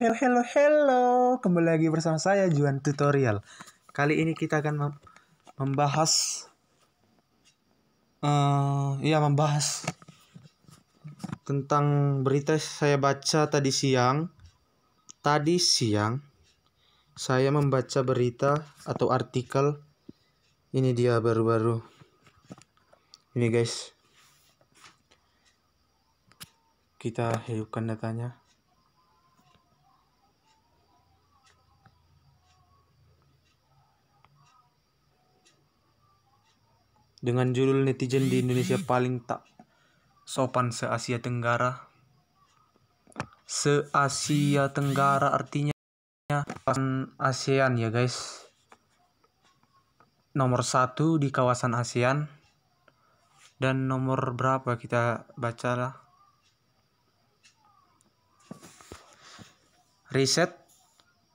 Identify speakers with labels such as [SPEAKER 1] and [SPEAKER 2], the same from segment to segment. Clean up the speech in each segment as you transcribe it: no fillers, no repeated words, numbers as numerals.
[SPEAKER 1] Hello, kembali lagi bersama saya Juan Tutorial. Kali ini kita akan membahas tentang berita saya baca tadi siang. Tadi siang saya membaca berita atau artikel. Ini dia baru-baru. Ini guys. Kita hidupkan datanya. Dengan judul netizen di Indonesia paling tak sopan se-Asia Tenggara. Se-Asia Tenggara artinya ASEAN ya guys. Nomor 1 di kawasan ASEAN. Dan nomor berapa kita baca lah. Riset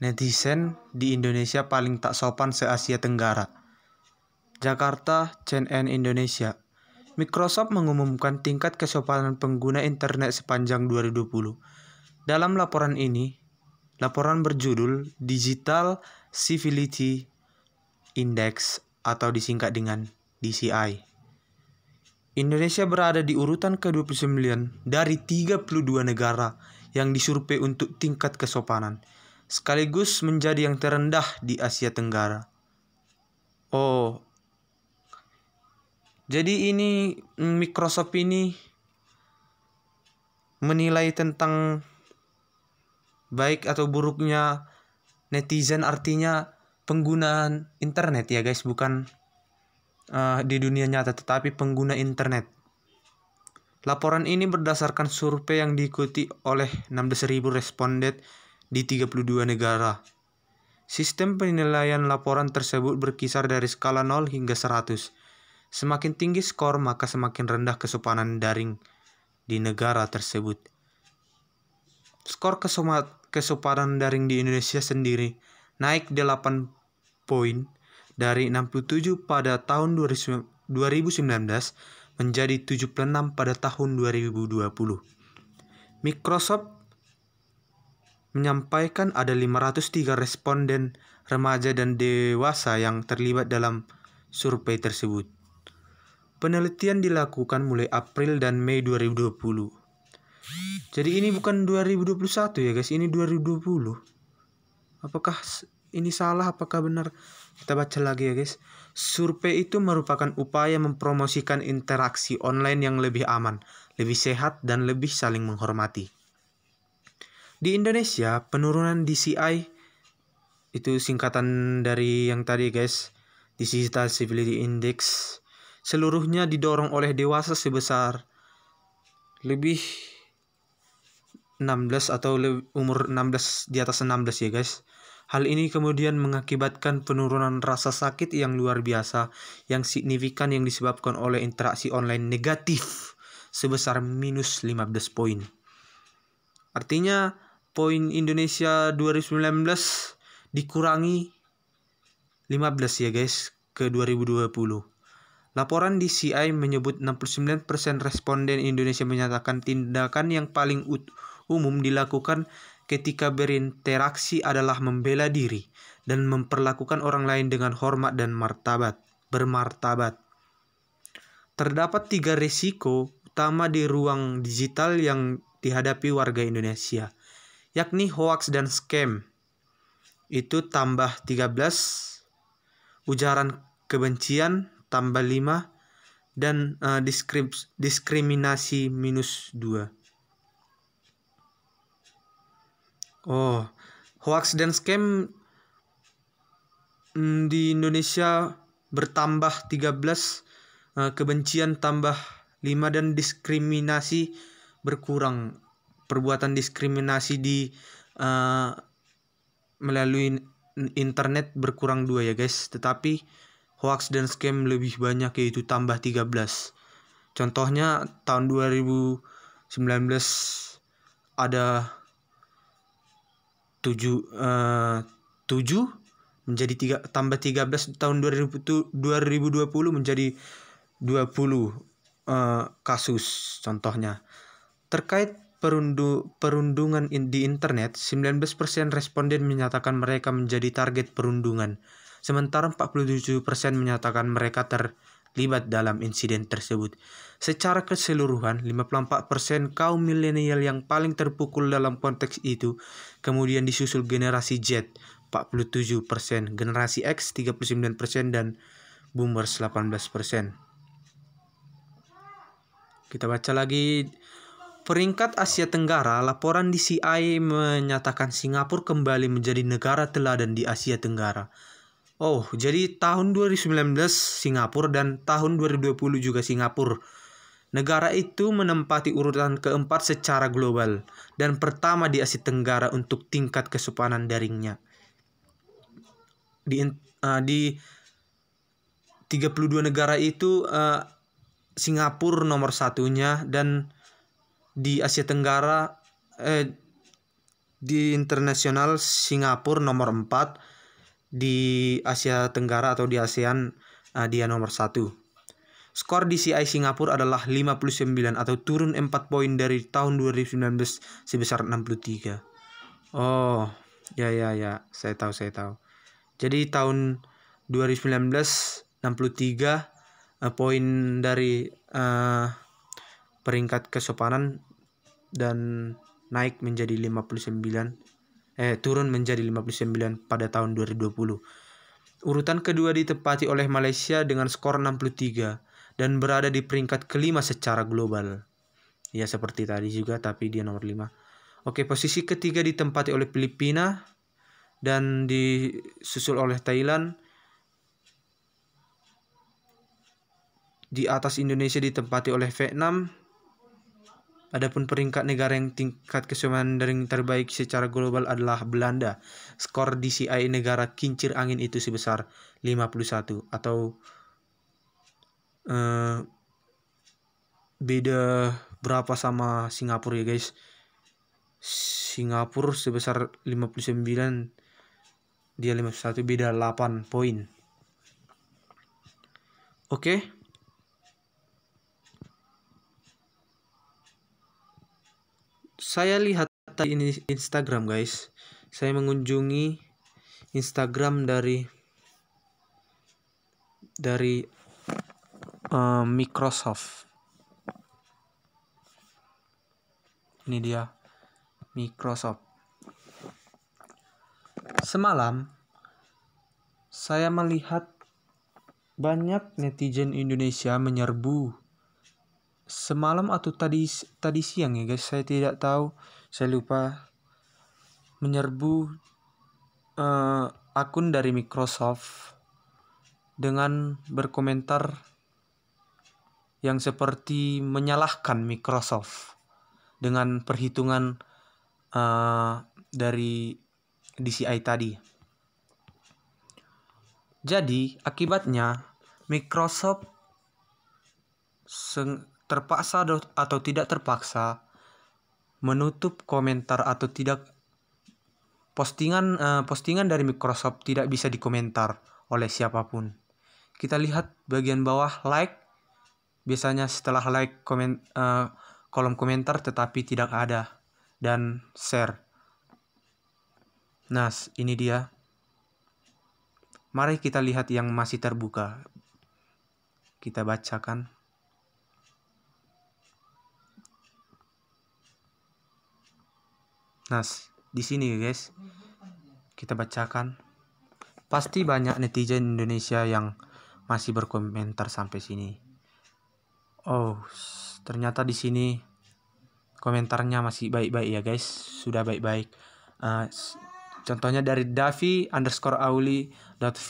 [SPEAKER 1] netizen di Indonesia paling tak sopan se-Asia Tenggara. Jakarta, CNN Indonesia. Microsoft mengumumkan tingkat kesopanan pengguna internet sepanjang 2020. Dalam laporan ini, laporan berjudul Digital Civility Index atau disingkat dengan DCI. Indonesia berada di urutan ke-29 dari 32 negara yang disurvei untuk tingkat kesopanan, sekaligus menjadi yang terendah di Asia Tenggara. Jadi ini Microsoft ini menilai tentang baik atau buruknya netizen, artinya penggunaan internet ya guys, bukan di dunia nyata tetapi pengguna internet. Laporan ini berdasarkan survei yang diikuti oleh 16.000 responden di 32 negara. Sistem penilaian laporan tersebut berkisar dari skala 0 hingga 100. Semakin tinggi skor, maka semakin rendah kesopanan daring di negara tersebut. Skor kesopanan daring di Indonesia sendiri naik 8 poin dari 67 pada tahun 2019 menjadi 76 pada tahun 2020. Microsoft menyampaikan ada 503 responden remaja dan dewasa yang terlibat dalam survei tersebut. Penelitian dilakukan mulai April dan Mei 2020. Jadi ini bukan 2021 ya guys, ini 2020. Apakah ini salah, apakah benar? Kita baca lagi ya guys. Survei itu merupakan upaya mempromosikan interaksi online yang lebih aman, lebih sehat, dan lebih saling menghormati. Di Indonesia, penurunan DCI itu singkatan dari yang tadi guys, Digital Civility Index, seluruhnya didorong oleh dewasa sebesar lebih 16 atau umur 16 di atas 16 ya guys. Hal ini kemudian mengakibatkan penurunan rasa sakit yang luar biasa yang signifikan yang disebabkan oleh interaksi online negatif sebesar minus 15 poin. Artinya poin Indonesia 2019 dikurangi 15 ya guys ke 2020. Laporan DCI menyebut 69% responden Indonesia menyatakan tindakan yang paling umum dilakukan ketika berinteraksi adalah membela diri dan memperlakukan orang lain dengan hormat dan bermartabat. Terdapat 3 risiko utama di ruang digital yang dihadapi warga Indonesia, yakni hoax dan scam. Itu tambah 13, ujaran kebencian tambah 5, dan diskriminasi minus 2. Hoax dan scam di Indonesia bertambah 13, kebencian tambah 5, dan diskriminasi berkurang. Perbuatan diskriminasi di melalui internet berkurang 2 ya guys, tetapi hoax dan scam lebih banyak, yaitu tambah 13. Contohnya tahun 2019 ada 7 menjadi 3 tambah 13, tahun 2020 menjadi 20 kasus contohnya. Terkait perundungan di internet, 19% responden menyatakan mereka menjadi target perundungan, sementara 47% menyatakan mereka terlibat dalam insiden tersebut. Secara keseluruhan, 54% kaum milenial yang paling terpukul dalam konteks itu, kemudian disusul generasi Z 47%, generasi X 39%, dan boomers 18%. Kita baca lagi. Peringkat Asia Tenggara, laporan DCI menyatakan Singapura kembali menjadi negara teladan di Asia Tenggara. Oh, jadi tahun 2019 Singapura dan tahun 2020 juga Singapura. Negara itu menempati urutan keempat secara global dan pertama di Asia Tenggara untuk tingkat kesopanan daringnya. Di 32 negara itu Singapura nomor satunya, dan di Asia Tenggara di internasional Singapura nomor 4, di Asia Tenggara atau di ASEAN dia nomor 1. Skor DCI Singapura adalah 59 atau turun 4 poin dari tahun 2019 sebesar 63. Oh, ya, saya tahu. Jadi tahun 2019 63 poin dari peringkat kesopanan dan naik menjadi 59, turun menjadi 59 pada tahun 2020. Urutan kedua ditempati oleh Malaysia dengan skor 63 dan berada di peringkat kelima secara global. Ya seperti tadi juga, tapi dia nomor 5. Oke, posisi ketiga ditempati oleh Filipina dan disusul oleh Thailand. Di atas Indonesia ditempati oleh Vietnam. Adapun peringkat negara yang tingkat kesopanan daring terbaik secara global adalah Belanda. Skor DCI negara kincir angin itu sebesar 51 atau beda berapa sama Singapura ya guys. Singapura sebesar 59, dia 51, beda 8 poin. Oke. Saya lihat tadi ini Instagram guys. Saya mengunjungi Instagram dari Microsoft. Ini dia Microsoft. Semalam saya melihat banyak netizen Indonesia menyerbu. Semalam atau tadi siang ya guys, saya tidak tahu, saya lupa, menyerbu akun dari Microsoft dengan berkomentar yang seperti menyalahkan Microsoft dengan perhitungan dari DCI tadi. Jadi akibatnya Microsoft terpaksa atau tidak terpaksa menutup komentar atau tidak postingan dari Microsoft tidak bisa dikomentar oleh siapapun. Kita lihat bagian bawah like, biasanya setelah like kolom komentar tetapi tidak ada, dan share. Nah, ini dia. Mari kita lihat yang masih terbuka. Kita bacakan. Nah, di sini guys, kita bacakan. Pasti banyak netizen Indonesia yang masih berkomentar sampai sini. Oh, ternyata di sini komentarnya masih baik-baik ya guys, sudah baik-baik. Contohnya dari Davi_Auli.V.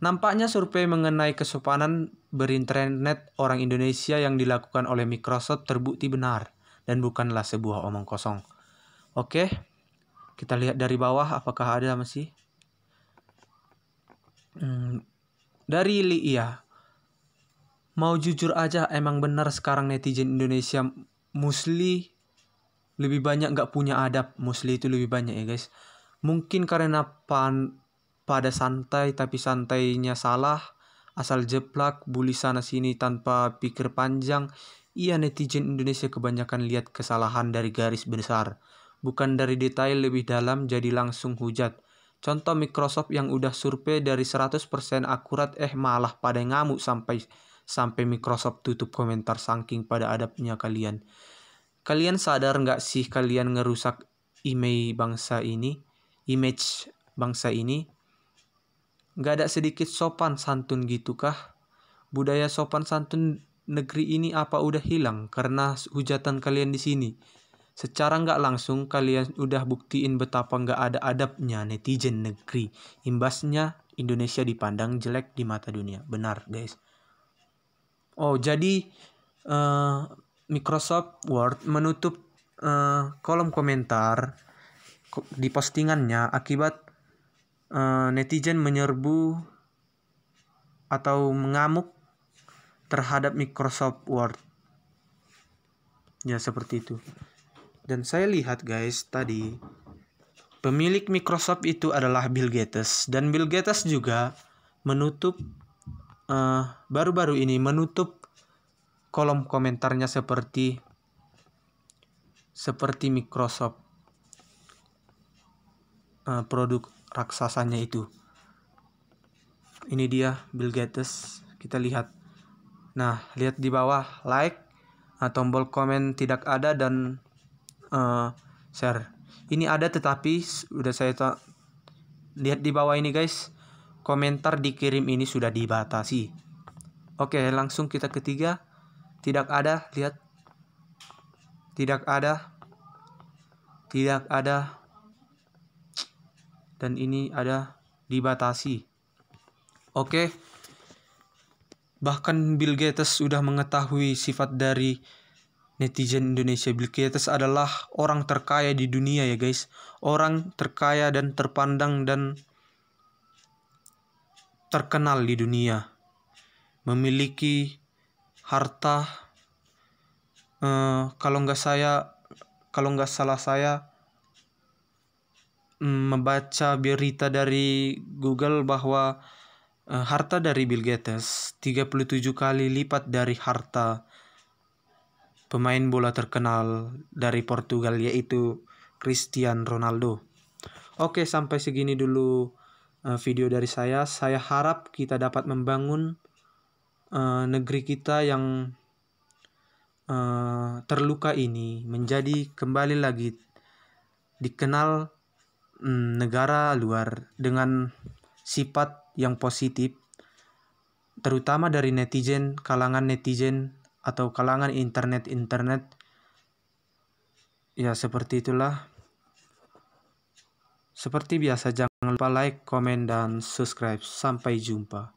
[SPEAKER 1] Nampaknya survei mengenai kesopanan berinternet orang Indonesia yang dilakukan oleh Microsoft terbukti benar dan bukanlah sebuah omong kosong. Oke, kita lihat dari bawah apakah ada masih. Dari Lia, mau jujur aja emang benar sekarang netizen Indonesia musli lebih banyak nggak punya adab. Musli itu lebih banyak ya guys. Mungkin karena pada santai tapi santainya salah, asal jeplak, bully sana sini tanpa pikir panjang. Iya, netizen Indonesia kebanyakan lihat kesalahan dari garis besar, bukan dari detail lebih dalam, jadi langsung hujat. Contoh Microsoft yang udah survei dari 100% akurat malah pada ngamuk sampai Microsoft tutup komentar saking pada adabnya kalian. Kalian sadar nggak sih kalian ngerusak image bangsa ini? Nggak ada sedikit sopan santun gitu kah? Budaya sopan santun negeri ini apa udah hilang karena hujatan kalian di sini? Secara nggak langsung kalian udah buktiin betapa nggak ada adabnya netizen negeri. Imbasnya Indonesia dipandang jelek di mata dunia. Benar guys. Oh jadi Microsoft Word menutup kolom komentar di postingannya akibat netizen menyerbu atau mengamuk terhadap Microsoft Word. Ya seperti itu. Dan saya lihat guys tadi pemilik Microsoft itu adalah Bill Gates, dan Bill Gates juga menutup baru-baru ini menutup kolom komentarnya seperti Microsoft produk raksasanya itu. Ini dia Bill Gates, kita lihat. Nah, lihat di bawah like, tombol komen tidak ada, dan share. Ini ada tetapi udah saya lihat di bawah ini guys, komentar dikirim ini sudah dibatasi. Oke, langsung kita ketiga. Tidak ada, lihat. Tidak ada. Dan ini ada dibatasi. Oke. Bahkan Bill Gates sudah mengetahui sifat dari netizen Indonesia. Bill Gates adalah orang terkaya di dunia ya guys. Orang terkaya dan terpandang dan terkenal di dunia. Memiliki harta kalau nggak salah saya membaca berita dari Google bahwa harta dari Bill Gates 37 kali lipat dari harta pemain bola terkenal dari Portugal, yaitu Cristiano Ronaldo. Oke, sampai segini dulu video dari saya. Saya harap kita dapat membangun negeri kita yang terluka ini menjadi kembali lagi dikenal negara luar dengan sifat yang positif, terutama dari kalangan netizen atau kalangan internet. Ya seperti itulah. Seperti biasa, jangan lupa like, komen, dan subscribe. Sampai jumpa.